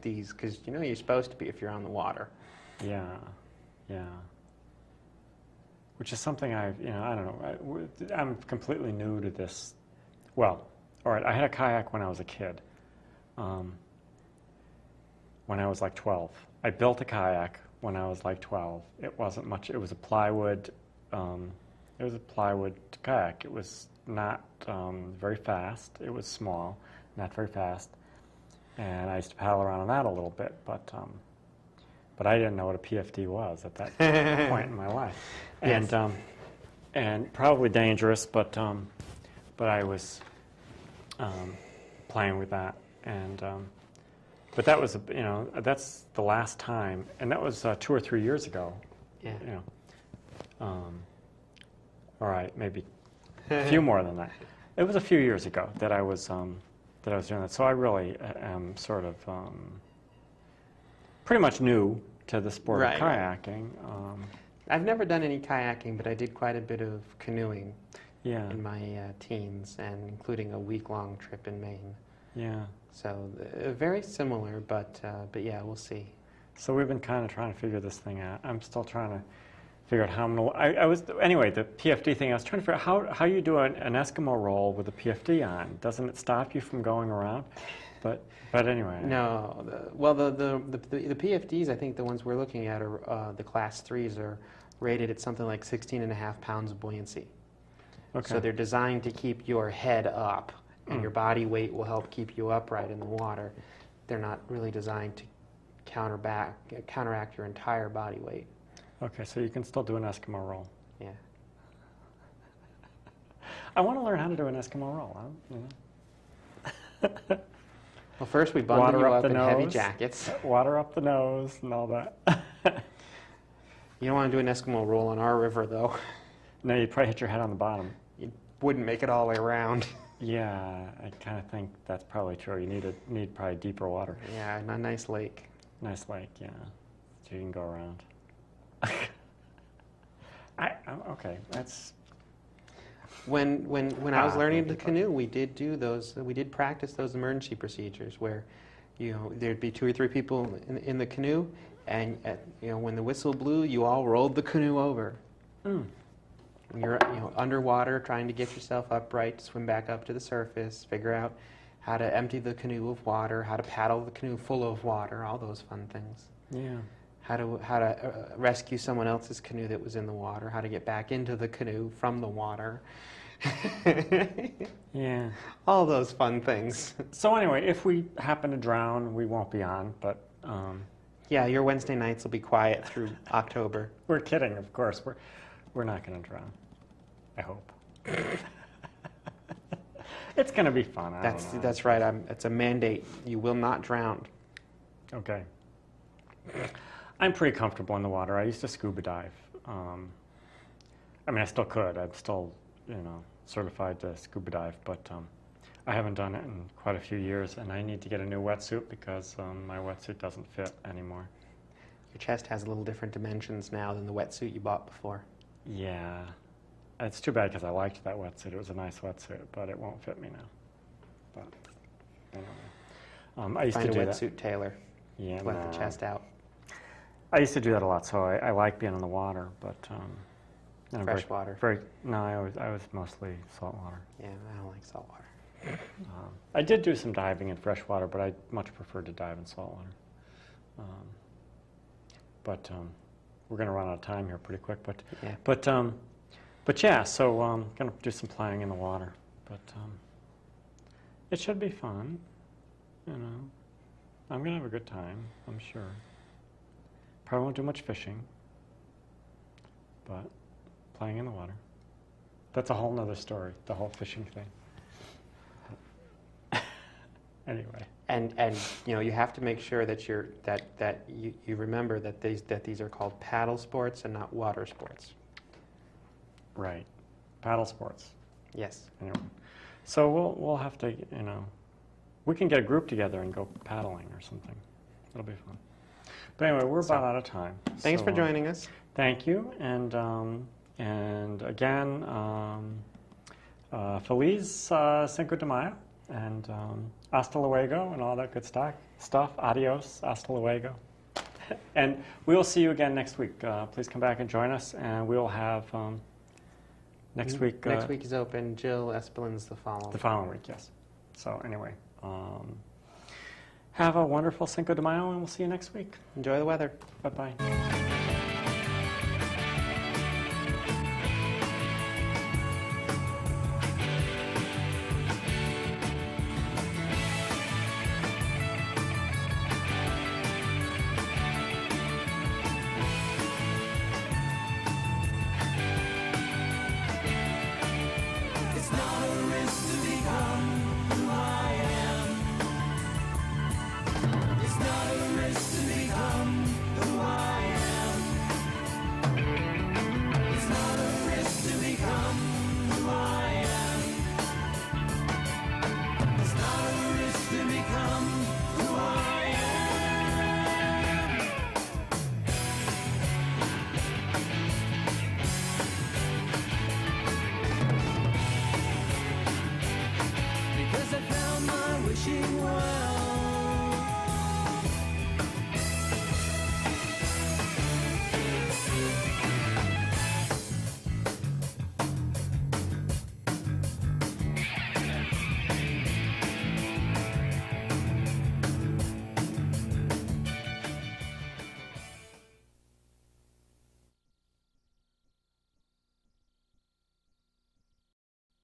these because you're supposed to be if you're on the water. Yeah, yeah. Which is something I don't know. I'm completely new to this. Well, all right, I had a kayak when I was a kid. When I was like 12. I built a kayak when I was like 12. It wasn't much. It was a plywood. It was a plywood kayak. It was not very fast. It was small, not very fast. And I used to paddle around on that a little bit, but I didn't know what a PFD was at that point in my life. And Yes. And probably dangerous, but I was playing with that, and but that was that's the last time, and that was 2 or 3 years ago. Yeah. All right, maybe a few more than that. It was a few years ago that I was doing that. So I really am sort of pretty much new to the sport Right, of right. kayaking. I've never done any kayaking, but I did quite a bit of canoeing Yeah, in my teens, and including a week-long trip in Maine. yeah. So very similar, but yeah, we'll see. So we've been kind of trying to figure this thing out. I'm still trying to figure out how I'm going to... I was, anyway, the PFD thing, I was trying to figure out how you do an Eskimo roll with a PFD on. Doesn't it stop you from going around? But anyway. No, the PFDs, I think the ones we're looking at are the class 3s are rated at something like 16.5 pounds of buoyancy. Okay. So they're designed to keep your head up, and your body weight will help keep you upright in the water. They're not really designed to counteract your entire body weight. Okay, so you can still do an Eskimo roll. Yeah. I want to learn how to do an Eskimo roll. Well, first we bundle Water you up up the in heavy nose. jackets. Water up the nose and all that. You don't want to do an Eskimo roll on our river, though. No, you'd probably hit your head on the bottom. You wouldn't make it all the way around. Yeah, I kind of think that's probably true. You need probably deeper water. Yeah, a nice lake. Nice lake, yeah. So you can go around. Okay, that's... When I was learning to thank you. canoe, we did do those. We did practice those emergency procedures where, there'd be 2 or 3 people in the canoe, and when the whistle blew, you all rolled the canoe over. Mm. You're underwater trying to get yourself upright, swim back up to the surface, figure out how to empty the canoe of water, how to paddle the canoe full of water, all those fun things. Yeah. How to rescue someone else's canoe that was in the water, how to get back into the canoe from the water. Yeah. All those fun things. So anyway, if we happen to drown, we won't be on, but Yeah, your Wednesday nights will be quiet through October. we're kidding, of course. We're not going to drown. I hope. It's going to be fun. I don't know. That's right. It's a mandate. You will not drown. Okay. I'm pretty comfortable in the water. I used to scuba dive. I mean, I still could. I'm still, certified to scuba dive, but I haven't done it in quite a few years, and I need to get a new wetsuit because my wetsuit doesn't fit anymore. Your chest has a little different dimensions now than the wetsuit you bought before. Yeah. It's too bad because I liked that wetsuit. It was a nice wetsuit, but it won't fit me now. But anyway. I used Find to a do wetsuit tailor. that. Yeah, Let no. the chest out. I used to do that a lot, so I like being in the water, but Fresh water. No, I was mostly salt water. Yeah, I don't like salt water. I did do some diving in fresh water, but I much preferred to dive in salt water. But we're going to run out of time here pretty quick. Yeah. But yeah, so I'm going to do some playing in the water. But it should be fun. I'm going to have a good time, I'm sure. Probably won't do much fishing, but playing in the water. That's a whole nother story, the whole fishing thing. Anyway. And you have to make sure that you remember that these are called paddle sports and not water sports. Right. Paddle sports. Yes. Anyway. So we'll have to, we can get a group together and go paddling or something. It'll be fun. But anyway, we're about out of time. Thanks for joining us. Thank you, and again, Feliz Cinco de Mayo. And hasta luego and all that good stuff. Adios, hasta luego. And we will see you again next week. Please come back and join us, and we will have next week. Next week is open. Jill Espelins the following. The following week, yes. So anyway, have a wonderful Cinco de Mayo, and we'll see you next week. Enjoy the weather. Bye-bye. It's not a risk to become who I am. It's not a risk to become who I am. It's not a risk to become who I am. It's not a risk to become who I am. Because I found my wishing well.